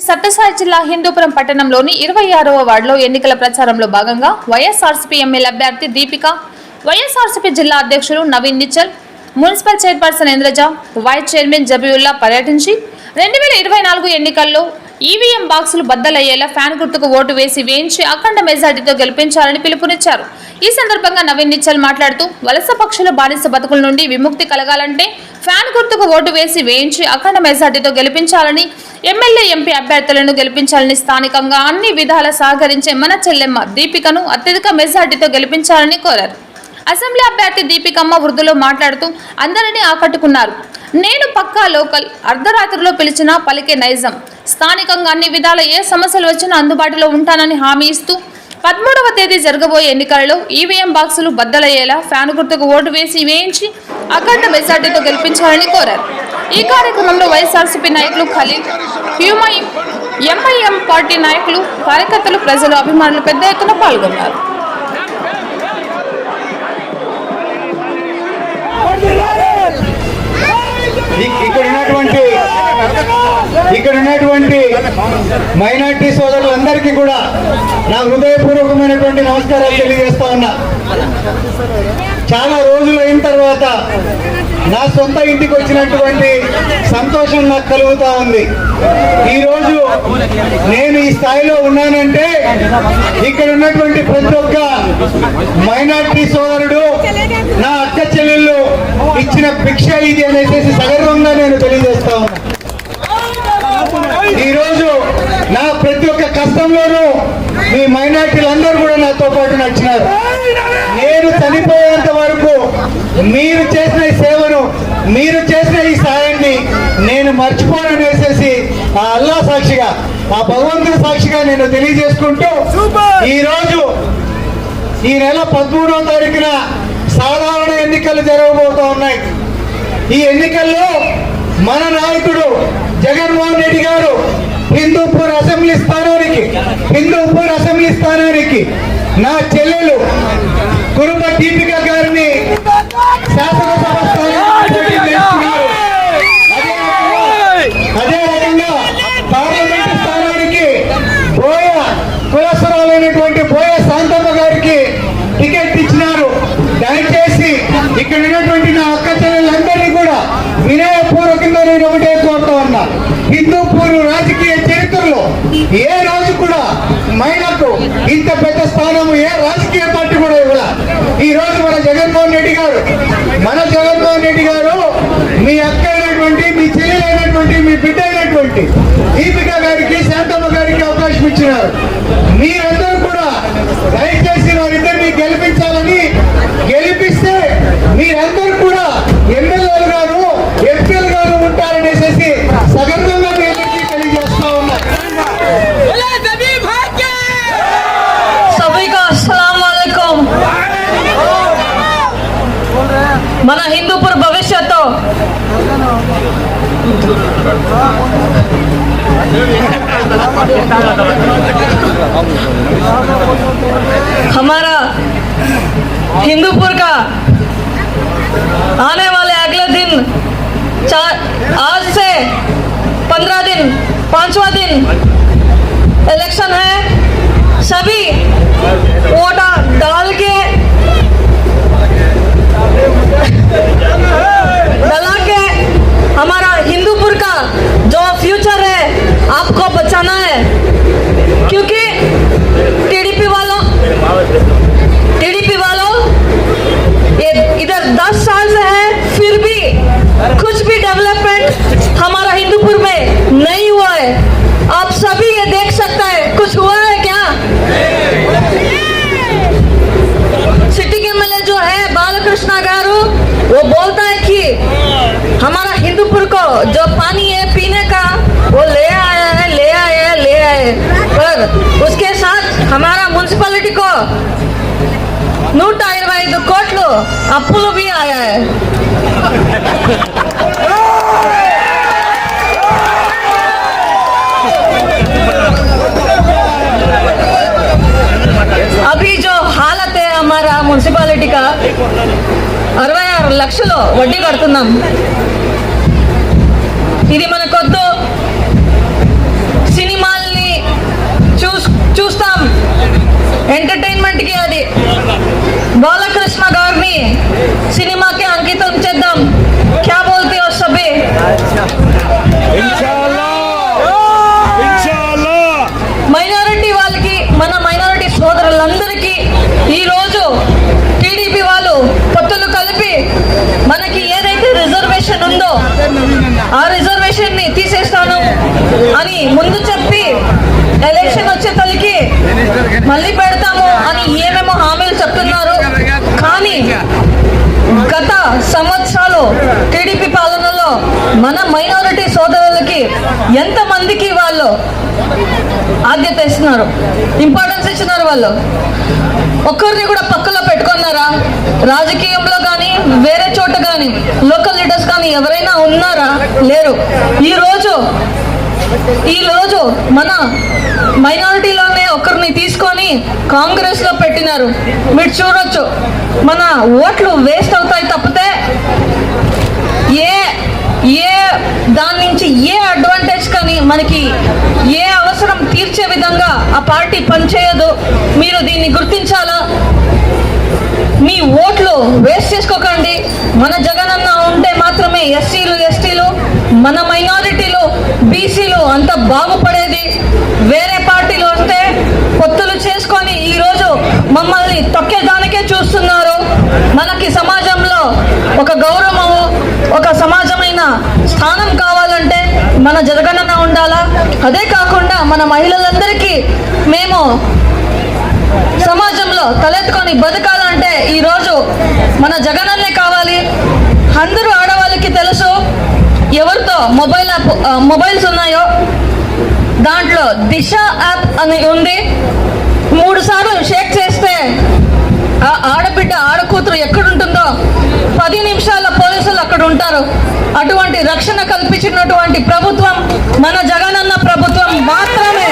సత్యసాయి జిల్లా హిందూపురం పట్టణంలోని 26వ వార్డులో ఎన్నికల ప్రచారంలో భాగంగా వైఎస్ఆర్సీపీ ఎమ్మెల్యే అభ్యర్థి దీపిక, వైఎస్ఆర్సీపీ జిల్లా అధ్యక్షులు Naveen Nischal, municipal chairperson Indraja, vice chairman Zabiulla పర్యటించి 2024 ఎన్నికల్లో ఈవీఎం బాక్సులు బద్దలయ్యేలా ఫ్యాన్ గుర్తుకు ఓటు వేయించి అఖండ మెజార్టీతో గెలిపించాలని పిలుపునిచ్చారు. ఈ సందర్భంగా నవీన్ నిచ్చల్ మాట్లాడుతూ వలస పక్షుల బానిస బతుకుల నుండి విముక్తి కలగాలంటే ఫ్యాన్ గుర్తుకు ఓటు వేయించి అఖండ మెజార్టీతో గెలిపించాలని, ఎమ్మెల్యే ఎంపీ అభ్యర్థులను గెలిపించాలని, స్థానికంగా అన్ని విధాల సహకరించే మన చెల్లెమ్మ దీపికను అత్యధిక మెజార్టీతో గెలిపించాలని కోరారు. అసెంబ్లీ అభ్యర్థి దీపికమ్మ వృద్ధులో మాట్లాడుతూ అందరినీ ఆకట్టుకున్నారు. నేను పక్కా లోకల్, అర్ధరాత్రిలో పిలిచినా పలికే నైజం, స్థానికంగా అన్ని విధాల ఏ సమస్యలు వచ్చినా అందుబాటులో ఉంటానని హామీ ఇస్తూ 13వ తేదీ జరగబోయే ఎన్నికలలో ఈవీఎం బాక్సులు బద్దలయ్యేలా ఫ్యాన్ గుర్తుకు ఓటు వేయించి అఖండ మెజార్టీతో గెలిపించాలని కోరారు. ఈ కార్యక్రమంలో వైఎస్ఆర్సీపీ నాయకులు ఖలీల్, హ్యూమయం, ఎంఐఎం పార్టీ నాయకులు, కార్యకర్తలు, ప్రజలు, అభిమానులు పెద్ద ఎత్తున పాల్గొన్నారు. ఇక్కడ ఉన్నటువంటి మైనార్టీ సోదరులందరికీ కూడా నా హృదయపూర్వకమైనటువంటి నమస్కారాలు తెలియజేస్తా ఉన్నా. చాలా రోజులు అయిన తర్వాత నా సొంత ఇంటికి వచ్చినటువంటి సంతోషం నాకు కలుగుతా ఉంది. ఈరోజు నేను ఈ స్థాయిలో ఉన్నానంటే ఇక్కడ ఉన్నటువంటి ప్రతి ఒక్క మైనార్టీ సోదరుడు, నా అక్క చెల్లెళ్ళు ఇచ్చిన భిక్ష ఇది అనేసి సగర్వంగా నేను తెలియజేస్తా ఉన్నా. ఈరోజు నా ప్రతి ఒక్క కష్టంలోనూ మీ మైనార్టీలందరూ కూడా నాతో పాటు నడిచినారు. నేను చనిపోయేంత వరకు మీరు చేసిన ఈ సేవను, మీరు చేసిన ఈ సాయాన్ని నేను మర్చిపోననేసేసి ఆ అల్లా సాక్షిగా, ఆ భగవంతుడి సాక్షిగా నేను తెలియజేసుకుంటూ, ఈరోజు ఈ నెల 13వ తారీఖున సాధారణ ఎన్నికలు జరగబోతూ ఉన్నాయి. ఈ ఎన్నికల్లో మన నాయకుడు జగన్మోహన్ రెడ్డి గారు హిందూపూర్ అసెంబ్లీ స్థానానికి నా చెల్లెలు కురుప దీపిక గారిని శాసనసభ స్థానానికి చేస్తున్నారు. అదే రకంగా పార్లమెంటు స్థానానికి బోయ కులసరాలైనటువంటి బోయ శాంతమ్మ గారికి టికెట్ ఇచ్చినారు. దయచేసి ఇక్కడ ఉన్నటువంటి నా అక్క చెల్లెలందరినీ కూడా వినయపూర్వకంగా నేను ఒకటే కోరుతా ఉన్నా, హిందూపూర్ రాజకీయ చరిత్రలో ఏ రోజు కూడా మహిళకు ఇంత పెద్ద స్థానం ఏ రాజకీయ పార్టీ కూడా ఇవ్వాల. ఈ రోజు మన జగన్మోహన్ రెడ్డి గారు మీ అక్క అయినటువంటి, మీ చెల్లెలైనటువంటి, మీ బిడ్డ అయినటువంటి దీపిక గారికి, శాంతమ్మ గారికి అవకాశం ఇచ్చినారు. మీరందరూ కూడా దయచేసి వారిద్దరిని గెలిపించాలని, గెలిపిస్తే మీరందరూ కూడా ఎమ్మెల్యేలు గారు, ఎంపీలు గారు ఉంటారనేసి సగర్వంగా తెలియజేస్తా ఉన్నారు. మన హిందూపూర్ భవిష్యత్తు हमारा हिंदूपुर का आने वाले अगले दिन आज से 15 दिन 5वां दिन इलेक्शन है. सभी वोट डाल के डला के हमारा हिंदूपुर का जो फ्यूचर है आपको बचाना है, क्योंकि टीडीपी वालों ये इधर 10 साल से है, फिर भी कुछ भी डेवलपमेंट हमारा हिंदूपुर में नहीं हुआ है. आप सभी ये देख सकते हैं, कुछ हुआ है क्या? सिटी के एमएलए जो है बालकृष्ण गारू, वो बोलता है कि हमारा हिंदूपुर को जो पानी है पीने का वो ले आए, पर उसके साथ हमारा म्युनिसिपालिटी को 125 కోట్లు అప్పులు भी आया है. अभी जो हालत है हमारा म्युनिसिपालिटी का 66 లక్షలు వడ్డీ కడుతున్నాం. ఇది మనకొద్దు. సినిమా ఎలక్షన్ వచ్చే తల్లికి మళ్ళీ పెడతాము అని ఏమేమో హామీలు చెప్తున్నారు. కానీ గత సంవత్సరాలు టీడీపీ పాలనలో మన మైనారిటీ సోదరులకి ఎంతమందికి వాళ్ళు ఆద్యత ఇస్తున్నారు, ఇంపార్టెన్స్ ఇచ్చినారు. వాళ్ళు ఒక్కరిని కూడా పక్కలో పెట్టుకున్నారా? రాజకీయంలో కానీ వేరే చోట కానీ లోకల్ లీడర్స్ కానీ ఎవరైనా ఉన్నారా? లేరు. ఈ రోజు మన మైనారిటీలోనే ఒకరిని తీసుకొని కాంగ్రెస్ లో పెట్టినారు. మీరు చూడొచ్చు, మన ఓట్లు వేస్ట్ అవుతాయి తప్పితే ఏ దాని నుంచి ఏ అడ్వాంటేజ్ కానీ మనకి ఏ అవసరం తీర్చే విధంగా ఆ పార్టీ పనిచేయదు. మీరు దీన్ని గుర్తించాలా. మీ ఓట్లు వేస్ట్ చేసుకోకండి. మన జగనన్న ఉంటే మాత్రమే ఎస్సీలు, ఎస్టీలు, మన మైనారిటీలు, బీసీలు అంత బాగుపడేది. వేరే పార్టీలు వస్తే పొత్తులు చేసుకొని ఈరోజు మమ్మల్ని తొక్కేదానికే చూస్తున్నారు. మనకి సమాజంలో ఒక గౌరవము, ఒక సమాజమైన స్థానం కావాలంటే మన జగనన్న ఉండాలా. అదే కాకుండా మన మహిళలందరికీ మేము సమాజంలో తలెత్తుకొని బతకాలంటే ఈరోజు మన జగనన్నే కావాలి. అందరూ ఆడవాళ్ళకి తెలుసు ఎవరితో మొబైల్స్ ఉన్నాయో. దాంట్లో దిశ యాప్ అని ఉంది. 3 సార్లు షేక్ చేస్తే ఆ ఆడబిడ్డ, ఆడకూతురు ఎక్కడుంటుందో 10 నిమిషాల పోలీసులు అక్కడ ఉంటారు. అటువంటి రక్షణ కల్పించినటువంటి ప్రభుత్వం మన జగనన్న ప్రభుత్వం మాత్రమే.